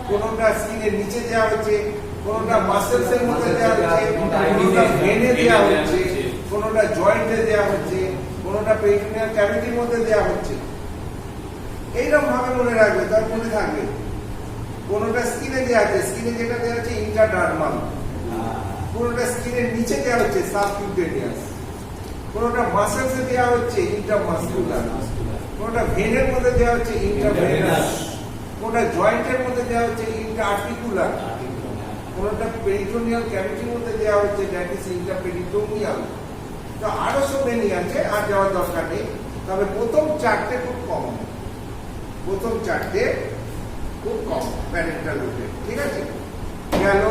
কোনটা স্কিনের নিচে দেওয়া হচ্ছে, কোনটা মাসেলস এর মধ্যে দেওয়া হচ্ছে, কোনটা ভেনে দেওয়া হচ্ছে, কোনটা জয়েন্টে দেওয়া হচ্ছে, কোনটা পেরিটোনিয়াল ক্যাভিটির মধ্যে দেওয়া হচ্ছে। এইরকম ভাবে মনে রাখবে, তার মনে থাকবে। কোনটা স্কিনে দেওয়া আছে, স্কিনে যেটা দেওয়া হচ্ছে ইন্টারডার্মাল, কোনটা স্কিনের নিচে দেওয়া হচ্ছে সাবকিউটেনিয়াস, কোনটা মাসেলসে দেওয়া হচ্ছে ইন্ট্রামাসকুলার, কোনটা ভেনের মধ্যে দেওয়া হচ্ছে ইন্ট্রাভেনাস, কোনটা জয়েন্টের মধ্যে দেওয়া হচ্ছে ইন্ট্রাআর্টিকুলার, কোনটা পেরিটোনিয়াল ক্যাভিটির মধ্যে দেওয়া হচ্ছে দ্যাট ইজ ইন্ট্রাপেরিটোনিয়াল। তো আরো সব মেনি আছে, আর যাওয়ার দরকার নেই। তবে প্রথম চারটে খুব কম, প্রথম চারটে খুব কম প্যারেন্টাল রুটে, ঠিক আছে। গেল।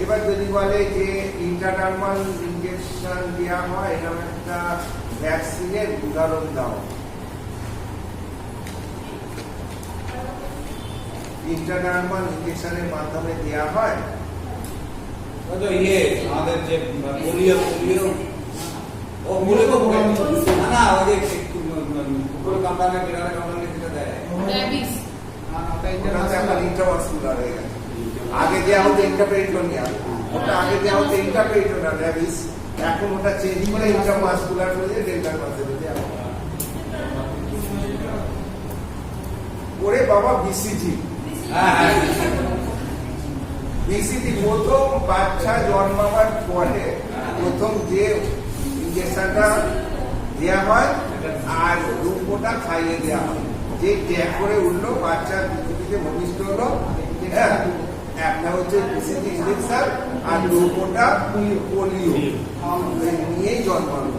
এবার যদি বলে যে ইন্টারনার্মাল ইনজেকশন দেওয়া হয়, এরকম একটা ভ্যাকসিনের উদাহরণ দাও। ইন্টারনার্মাল ইনজেকশনের মাধ্যমে দেওয়া হয় আমাদের যে পোলিও ও পোলিও না না ওই যে পুরো কোম্পানি বিরাট কোম্পানি যেটা দেয় র্যাবিস। ওটাতে এখন ইন্ট্রামাসকুলার হয়ে গেছে। আগে দেওয়া হতো ইন্টারপেরিটোনিয়াল, ওটা আগে দেওয়া হতো ইন্টারপেরিটোনিয়াল র্যাবিস, এখন ওটা চেঞ্জ করে ইন্ট্রামাসকুলার হয়ে ডেল্টা মাসেলে দেওয়া হয়। ওরে বাবা বিসিজি, বিসিজি প্রথম বাচ্চা জন্মাবার পরে প্রথম যে ইনজেকশনটা দেওয়া হয় আর রূপটা খাইয়ে দেওয়া হয়, যে ট্যাগ করে উঠলো বাচ্চা পৃথিবীতে ভূমিষ্ঠ হলো, হ্যাঁ, একটা হচ্ছে বিসিজি ইনজেকশন আর রূপটা পোলিও নিয়েই জন্মালো।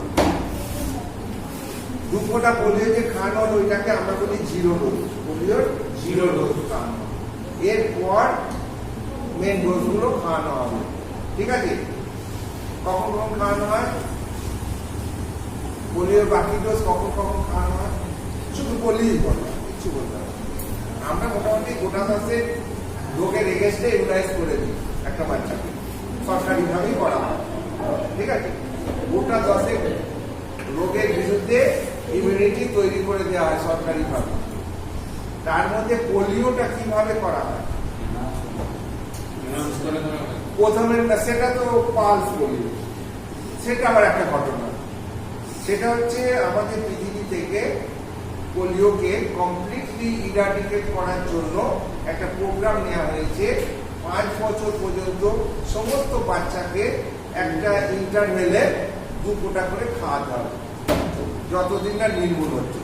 রূপটা পোলিও যে খাওয়ানো হলো ওইটাকে আমরা বলি জিরো ডোজ, পোলিওর জিরো ডোজ খাওয়ানো। এরপর মেন ডোজগুলো খাওয়ানো হবে, ঠিক আছে। কখন কখন খাওয়ানো হয়, পোলিওর বাকি ডোজ কখন কখন খাওয়ানো হয়, শুধু পোলিওই বলবো, কিছু বলতে হবে। আমরা মোটামুটি গোটা মাসে রোগের এগেস্টে ইউনাইজ করে দিই একটা বাচ্চাকে, সরকারিভাবেই করা হয়, ঠিক আছে। গোটা 10 রোগের বিরুদ্ধে ইমিউনিটি তৈরি করে দেওয়া হয় সরকারিভাবে। তার মধ্যে পোলিওটা কিভাবে করা হয়, প্রথমে না, সেটা তো পালস পোলিও, সেটা আবার একটা ঘটনা। সেটা হচ্ছে আমাদের পৃথিবী থেকে পোলিওকে কমপ্লিটলি ইরাডিকেট করার জন্য একটা প্রোগ্রাম নেওয়া হয়েছে। 5 বছর পর্যন্ত সমস্ত বাচ্চাকে একটা ইন্টারভেলে 2 ফোঁটা করে খাওয়াতে হবে, যতদিন না নির্মূল হচ্ছে,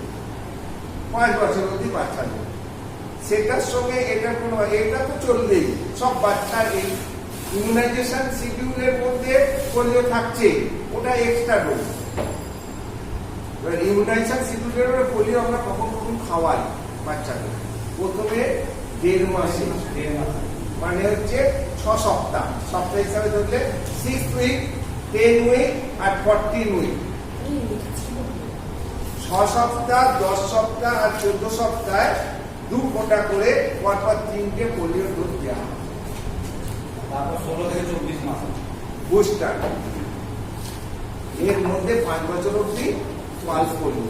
5 বছর অবধি বাচ্চাদের। সেটার সঙ্গে এটার কোনো, এটা তো চলবেই, সব বাচ্চার এই ইমিউনাইজেশন শিডিউলের মধ্যে পোলিও থাকছে, ওটা এক্সট্রা ডোজ। ইমিউনাইজেশন শিডিউলের মধ্যে পোলিও আমরা কখন কখন খাওয়াই বাচ্চাকে। প্রথমে 1.5 মাসে, মানে হচ্ছে 6 সপ্তাহ, সপ্তাহ হিসাবে ধরলে 6 উইক, 10 উইক আর 14 উইক। 6 সপ্তাহ, 10 সপ্তাহ আর 14 সপ্তাহে 2 ফোঁটা করে পরপর 3টে পোলিও ডোজ দেওয়া হয়। তারপর 16 থেকে 24 মাস বুস্টার। এর মধ্যে 5 বছর অবধি পালস পোলিও,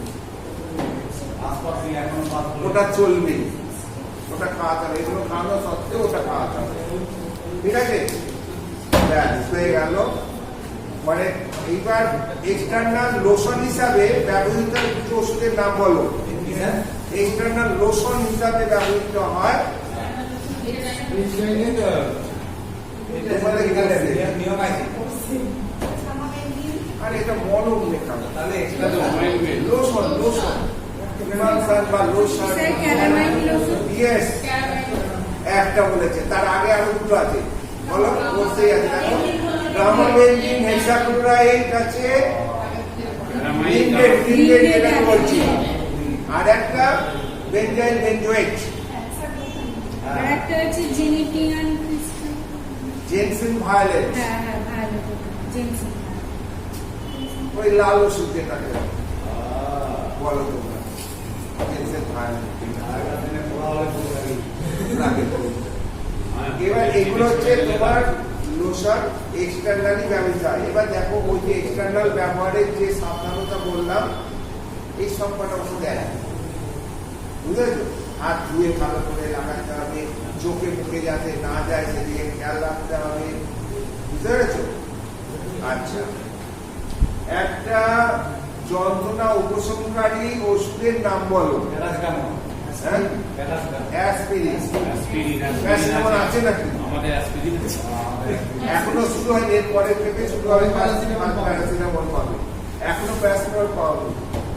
ওটা চলবে, ওটা খাওয়াতে হবে। এগুলো খাওয়ানো সত্ত্বেও ওটা খাওয়াতে হবে, ঠিক আছে। হয়ে গেল। মানে এইবার এক্সটার্নাল লোশন হিসাবে ব্যবহৃত কিছু ওষুধের নাম বলো। এক্সটার্নাল লোশন হিসাবে ব্যবহৃত হয়, আর এটা মলম লেখা, তাহলে লোশন, লোশন ইমালসান বা লোশন স্যার ক্যারামাইল লোশন ইয়েস ক্যারামাইল একটা বলেছে, তার আগে আরো দুটো আছে, বলো বলতেই আছে দেখো। গামাবেনজিন হেক্সাক্লোরাইড আছে, লিন্ডেড লিন্ডেড যেটা বলছি, আর একটা বেনজাইল বেনজোয়েট, আর একটা হচ্ছে জেনেটিয়ান ক্রিস্টাল। জেনসেন ভায়োলেট, হ্যাঁ হ্যাঁ ভালো জেনসন। ওই লাল ওষুধ যেটাকে বলো তোমরা, জেনসেন ভায়োলেট। এবার এগুলো হচ্ছে তোমার লোশন এক্সটার্নালি ব্যবহৃত হয়। এবার দেখো ওই যে এক্সটার্নাল ব্যবহারের যে সাবধানতা বললাম, এই সব কটা ওষুধ দেয়, বুঝেছো? হাত ধুয়ে ভালো করে লাগাতে হবে, চোখে মুখে যাতে না যায় সেদিকে খেয়াল রাখতে হবে, বুঝতে পেরেছো? আচ্ছা, একটা যন্ত্রণা উপশমকারী ওষুধের নাম বলো। হ্যাঁ, অ্যাসপিরিন। প্যারাসিটামল আছে নাকি? আমাদের অ্যাসপিরিন এখনো শুরু হয়নি, এর পরের থেকে শুরু হবে প্যারাসিটামল পাবে, এখনো প্যারাসিটামল পাওয়া যাবে।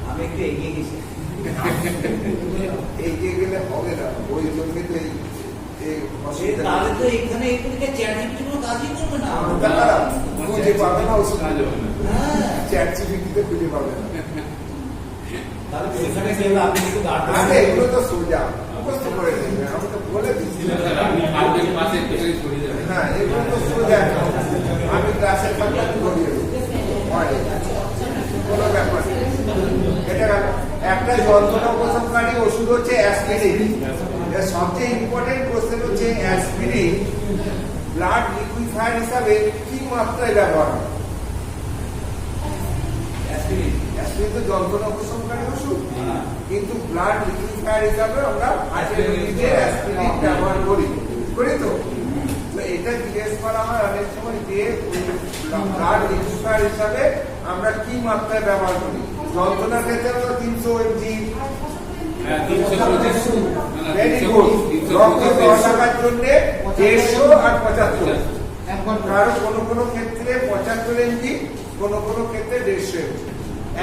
আমি একটু এগিয়ে গেছি। এগিয়ে গেলে হবে না, ওই জন্য তো এই অসুবিধা। তাহলে তো এখানে এগুলোকে চ্যাটিং কোনো কাজই করবে না। তারা খুঁজে পাবে না ওষুধ, কাজ হবে না। হ্যাঁ, চ্যাট জিপিটিতে খুঁজে পাবে না। তাহলে সেখানে গেলে আপনি একটু আরে এগুলো তো সোজা মুখস্থ করে নেবে, আমি তো বলে দিচ্ছি। আপনি খাদ্যের পাশে একটু করে ছড়িয়ে যাবেন। হ্যাঁ, এগুলো তো সোজা, আমি ক্লাসে থাকলে ধরিয়ে দেবো, কোনো ব্যাপার নেই। এটা গেল। একটা যন্ত্রণা উপশমকারী ওষুধ হচ্ছে অ্যাসপিরিন। এর সবচেয়ে ইম্পর্টেন্ট কোশ্চেন হচ্ছে অ্যাসপিরিন ব্লাড লিকুইফায়ার হিসাবে কি মাত্রায় ব্যবহার হয়? অ্যাসপিরিন। অ্যাসপিরিন তো যন্ত্রণা উপশমকারী ওষুধ, হ্যাঁ। কিন্তু ব্লাড লিকুইফায়ার হিসাবে আমরা অ্যাসপিরিন ব্যবহার করি, করি তো? তো এটা জিজ্ঞেস করা হয় অনেক সময় যে ব্লাড লিকুইফায়ার হিসাবে আমরা কি মাত্রায় ব্যবহার করি। যন্ত্রণার ক্ষেত্রে আমরা 300 mg, হ্যাঁ, 325 ভেরি গুড। রক্ত রাখার জন্য 150 আর 75, কারণ কোনো কোনো ক্ষেত্রে 75 mg, কোনো কোনো ক্ষেত্রে 150 mg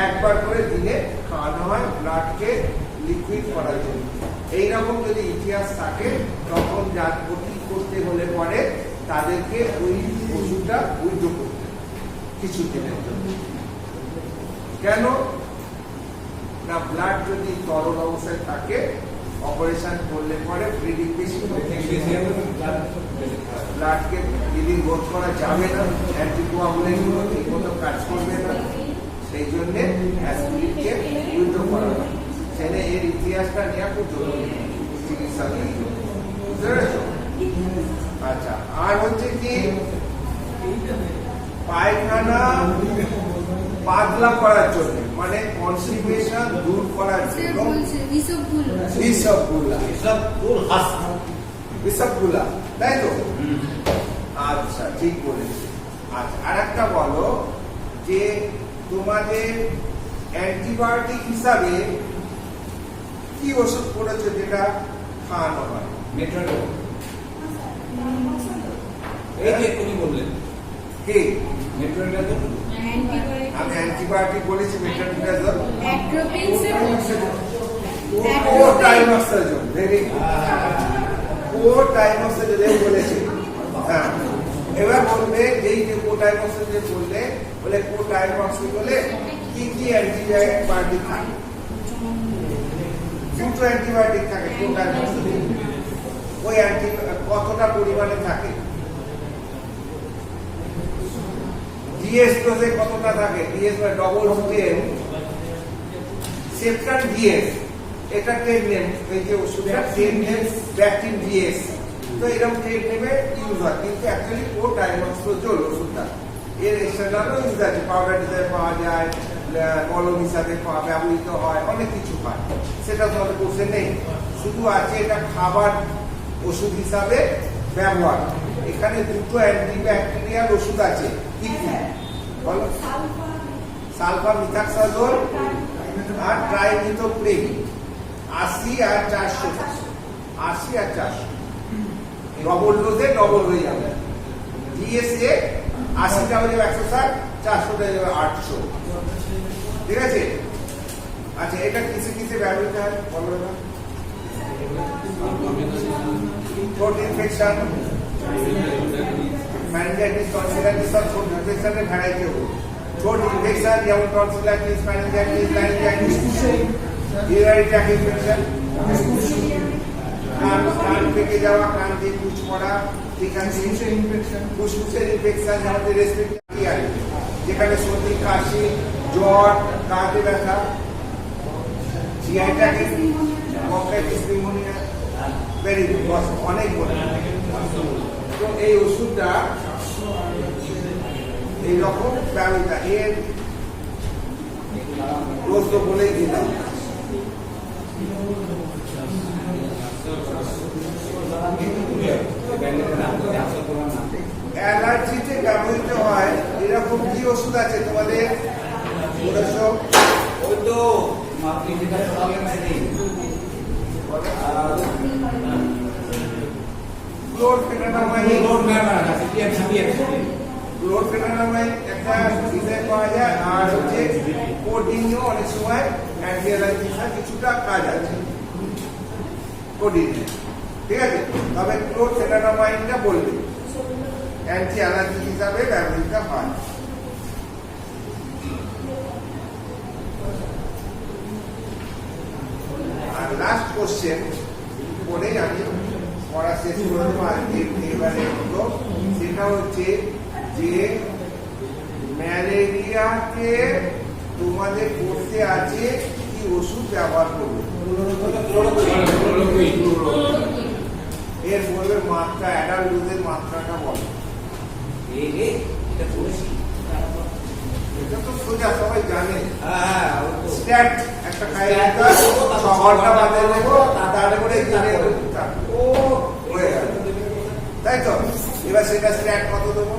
একবার করে দিনে খাওয়ানো হয় ব্লাডকে লিকুইড করার জন্য। এইরকম যদি ইতিহাস থাকে, তখন যার ক্ষতি করতে হলে পরে তাদেরকে ওই ওষুধটা উইথড্র করতে কিছু দিনের জন্য। কেন না, ব্লাড যদি তরল অবস্থায় থাকে, অপারেশন করলে পরে ব্লিডিং বেশি, ব্লাডকে ব্লিডিং রোধ করা যাবে না, অ্যান্টিকোয়াগুলেন্ট গুলো ঠিক মতো কাজ করবে না, সেই জন্য অ্যাসপিরিনকে উইথড্র করা হয়। সেটা এর ইতিহাসটা নেওয়া খুব জরুরি চিকিৎসা, বুঝতে পেরেছো? আচ্ছা, আর হচ্ছে কি পায়খানা পাতলা করার জন্য, মানে কনস্টিপেশন দূর করার স্যার জন্য বলছে ইসবগুলো। বিষগুলা, এসব তোর হাস। বিষগুলা, তাই তো? আচ্ছা, ঠিক বলেছি। আচ্ছা, আর একটা বলো যে তোমাদের অ্যান্টিবায়োটিক হিসাবে কি ওষুধ পড়েছে যেটা খাওয়ানো হয়? মেট্রোডোল। এই যে তুমি বললেন কি? মেট্রোডোল। অ্যান্টিবায়োটিক। আমি অ্যান্টিবায়োটিক বলেছি, মেট্রোনিডাজল, অ্যাট্রোপিন স্যার। ও টাইমোক্সাজোল, ভেরি গুড। ও টাইমোক্সাজোল বলেছি। হ্যাঁ, এবার বলবে যেই যে ও টাইমোক্সাজোল বললে, বলে ও টাইমোক্সাজোলে কি কি অ্যান্টিবায়োটিক থাকে? দুটো অ্যান্টিবায়োটিক থাকে ও টাইমোক্সাজোল। ওই কতটা পরিমাণে থাকে? ডিএস ডোজে কতটা থাকে? ডিএস বা ডবল স্টেম সেপ্টান ডিএস, এটা ট্রেড নেম, এই যে ওষুধটা ট্রেড নেম ব্যাকটিন ডিএস। তো এরকম ট্রেড নেমে ইউজ হয়, কিন্তু অ্যাকচুয়ালি ও টাইমোক্সাজোল ওষুধটা এর এক্সটার্নালও ইউজ আছে, পাউডার হিসাবে পাওয়া যায়, কলম হিসাবে ব্যবহৃত হয়, অনেক কিছু হয়, সেটা তো আমাদের কোর্সে নেই। শুধু আছে এটা খাবার ওষুধ হিসাবে ব্যবহার। এখানে দুটো অ্যান্টিব্যাকটেরিয়াল ওষুধ আছে, কি কি বলো? সালফা মিথাক্সাজোল আর ট্রাইমিথোপ্রিন, 80 আর 400, 80 আর 400 ডবল ডোজে ডবল হয়ে যাবে। ডিএসএ 80টা হয়ে যাবে 160, 400টা হয়ে যাবে 800, ঠিক আছে? আচ্ছা, এটা কিসে কিসে ব্যবহৃত হয় বলো না? থ্রোট ইনফেকশন, ম্যানিনজাইটিস, টনসিলাইটিস, সব থ্রোট ইনফেকশনের ভ্যারাইটি হবে। থ্রোট ইনফেকশন যেমন tonsillitis, meningitis, laryngitis, urinary tract infection, কান পেকে যাওয়া, কান দিয়ে পুঁজ পড়া, ঠিক আছে, ফুসফুসের ইনফেকশন যেমন রেসপিরেটরি আর যেখানে সর্দি, কাশি, জ্বর, কাঁধে ব্যথা, GI tract, bronchitis, pneumonia, very good, অনেক বড়। তো এই ওষুধটা এইরকম ব্যবহৃত, এর ডোজ তো বলেই দিলাম। অ্যালার্জিতে ব্যবহৃত হয় এরকম কি ওষুধ আছে তোমাদের? ওই তো আপনি যেটা বললেন সেটাই। ক্লোরফেনামাইড একটা ডিজাইন পাওয়া যায়, আর হচ্ছে কোডিনও অনেক সময় অ্যান্টি অ্যালার্জির কিছুটা কাজ আছে কোডিন, ঠিক আছে। তবে ক্লোরফেনামাইডটা বলবে অ্যান্টি অ্যালার্জি হিসাবে ব্যবহৃত হয়। আর লাস্ট কোশ্চেন পরে আমি পড়া শেষ করে দেবো আজকে এবারে মতো, সেটা হচ্ছে যে ম্যালেরিয়াকে তোমাদের পড়তে আছে কি ওষুধ ব্যবহার করবে, এর বলবে মাত্রা, অ্যাডাল্ট ডোজের মাত্রাটা বলো। এটা করেছি, এটা তো সোজা সবাই জানে। হ্যাঁ স্ট্যাট একটা কায়দা, 6 ঘন্টা বাদে দেবো, তারপরে ও হয়ে গেল, তাই তো? এবার সেটা স্ট্যাট কত দেবো?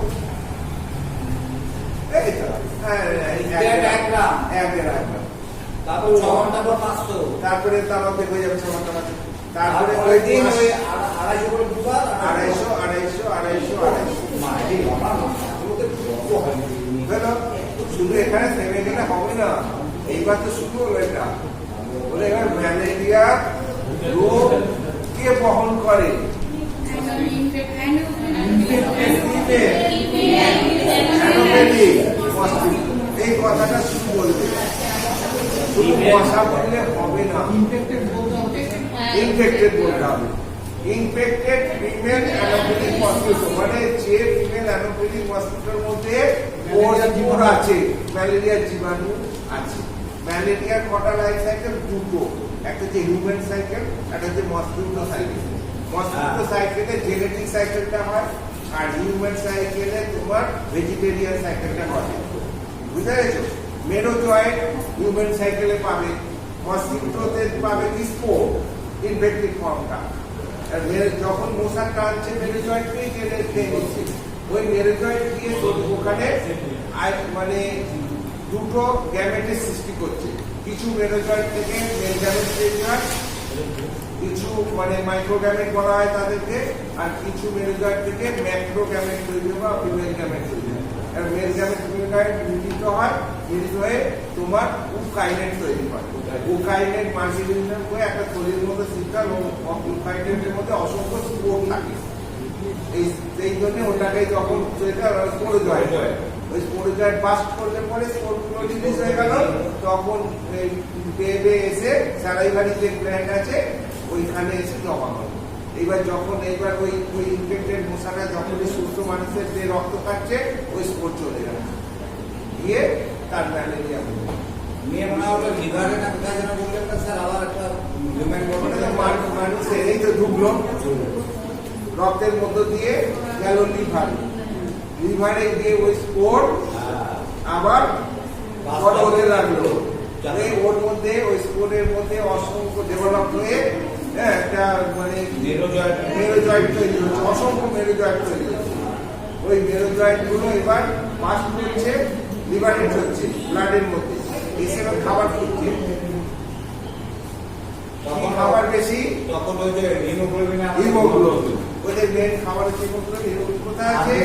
এই তো এক গ্রাম, 1 গ্রাম। তারপর 6 ঘন্টা পর 500, তারপরে তার মধ্যে হয়ে যাবে 6 ঘন্টা বাদে। তারপরে তারপরে দিন ওই 250 করে দুবার, 250 হলো। শুধু এখানে থেমে গেলে হবে না, এইবার তো শুরু হলো এটা। বলে এবার ম্যালেরিয়া রোগ কে বহন করে? এই কথাটা শুধু বলবে, শুধু মশা বললে হবে না, ইনফেক্টেড বলতে হবে। ইনফেক্টেড ফিমেল অ্যানোফিলিক মসকিটো, মানে যে ফিমেল অ্যানোফিলিক মসকিটোর মধ্যে ওর আছে, ম্যালেরিয়ার জীবাণু আছে। ম্যালেরিয়ার কটা লাইফ সাইকেল? দুটো, একটা হচ্ছে হিউম্যান সাইকেল, একটা হচ্ছে মসকিটো সাইকেল। মসকিটো সাইকেলে জেনেটিক সাইকেলটা হয়, আর হিউম্যান সাইকেলে তোমার ভেজিটেরিয়ান সাইকেলটা ঘটে, বুঝতে পেরেছো? মেরোজয়েড হিউম্যান সাইকেলে পাবে, মসকিটোতে পাবে কি স্পোর, ইনফেক্টিভ ফর্মটা। যখন মশা টানছে মেরোজয়েড পেয়ে খেয়ে নিচ্ছে, ওই মেরোজয়েড দিয়ে ওখানে মানে দুটো গ্যামেটের সৃষ্টি করছে। কিছু মেরোজয়েড থেকে মেল গ্যামেট তৈরি হয়, কিছু মানে মাইক্রো গ্যামেট বলা হয় তাদেরকে, আর কিছু মেরোজয়েড থেকে ম্যাক্রো গ্যামেট তৈরি হয় বা ফিমেল গ্যামেট তৈরি হয়। আর মেল গ্যামেট ফিমেল গ্যামেট মিলিত হয়, মিলিত হয়ে তোমার উকাইনেট তৈরি হয়। উকাইনেট মাল্টিলিউনার হয়ে একটা থলির মধ্যে সিস্টার, ও উকাইনেটের মধ্যে অসংখ্য স্পোর থাকে। এই জন্য ওটাকে যখন স্পোরোজয়েড হয়, ওই স্পোরোজয়েড বাস্ট করলে পরে স্পোরগুলো রিলিজ হয়ে গেল, তখন বেবে এসে স্যালাইভারি যে গ্ল্যান্ড আছে ওইখানে এসে জমা হয়। এইবার যখন ওই ইনফেক্টেড মশাটা যখন সুস্থ মানুষের যে রক্ত খাচ্ছে, ওই স্পোর চলে গেল, গিয়ে তার ম্যালেরিয়া হলো। মেয়ে মনে হলো লিভারে না কোথায় যেন বললেন না স্যার, আবার একটা মানুষের এই তো ঢুকলো রক্তের মধ্য দিয়ে গেল লিভারে গিয়ে ওই স্পোর আবার হতে লাগলো। ওর মধ্যে ওই স্পোরের মধ্যে অসংখ্য ডেভেলপ হয়ে একটা মানে মেরোজয়েড তৈরি হচ্ছে, অসংখ্য মেরোজয়েড তৈরি হচ্ছে। ওই মেরোজয়েড গুলো এবার পাস করছে, লিভারে হচ্ছে ব্লাডের মধ্যে, এসে খাবার খুঁজছে। খাবার বেশি তখন ওই যে হিমোগ্লোবিন, ওদের মেন খাবার হচ্ছে হিমোগ্লোবিন কোথায় আছে,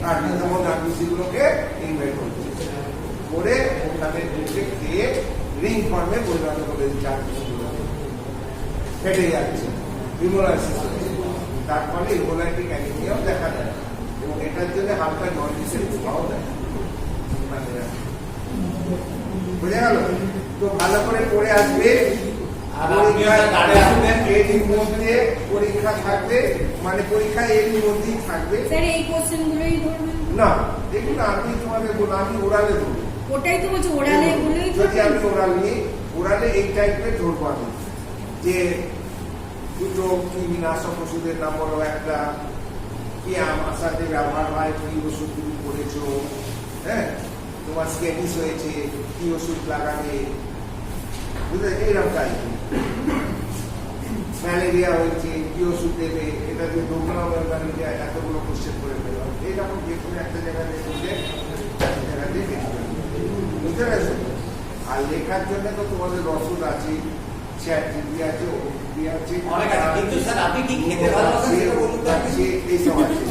আর যেমন আরবিসি গুলোকে ইনভাইট করছে করে ওখানে ঢুকে খেয়ে রিং ফর্মে পরিণত করে দিচ্ছে, ফেটে যাচ্ছে, হিমোলাইসিস হচ্ছে। তার ফলে হিমোলাইটিক অ্যানিমিয়াও দেখা যায় এবং এটার জন্য হালকা জন্ডিসের ছোঁয়াও দেয়। বুঝে গেল? তো ভালো করে পড়ে আসবে। আর আপনি ওটা গাড়ি আসবেন। এর মধ্যে পরীক্ষা থাকবে, মানে পরীক্ষা এর মধ্যেই থাকবে। স্যার এই কোশ্চেন গুলোই ধরবেন? না, এগুলো আমি তোমাদের বলবো, আমি ওরালে ধরবো। ওটাই তো বলছি, ওরালে এগুলোই যদি আমি ধরবেন। ওরাল নিই, ওরালে এই টাইপের ধরবো আমি, যে দুটো কৃমিনাশক ওষুধের নাম বলো, একটা কি আমার সাথে ব্যবহার হয়, কি ওষুধ তুমি করেছো, হ্যাঁ, তোমার স্কেটিস হয়েছে, কি ওষুধ লাগাবে, বুঝলে, এইরকম টাইপ। ম্যালেরিয়া হয়েছে, কি ওষুধ দেবে, এটা যে ম্যালেরিয়া, এতগুলো কোশ্চেন করে দেবে, এইরকম যে কোনো একটা জায়গায় দেখে জায়গায় দেখে বুঝতে পেরেছো? আর লেখার জন্য তো তোমাদের রসদ আছে, চ্যাট জিপি আছে, ওপি আছে, অনেক আছে, কিন্তু স্যার আপনি কি খেতে ভালোবাসেন সেটা বলুন তো আপনি। এইসব আছে।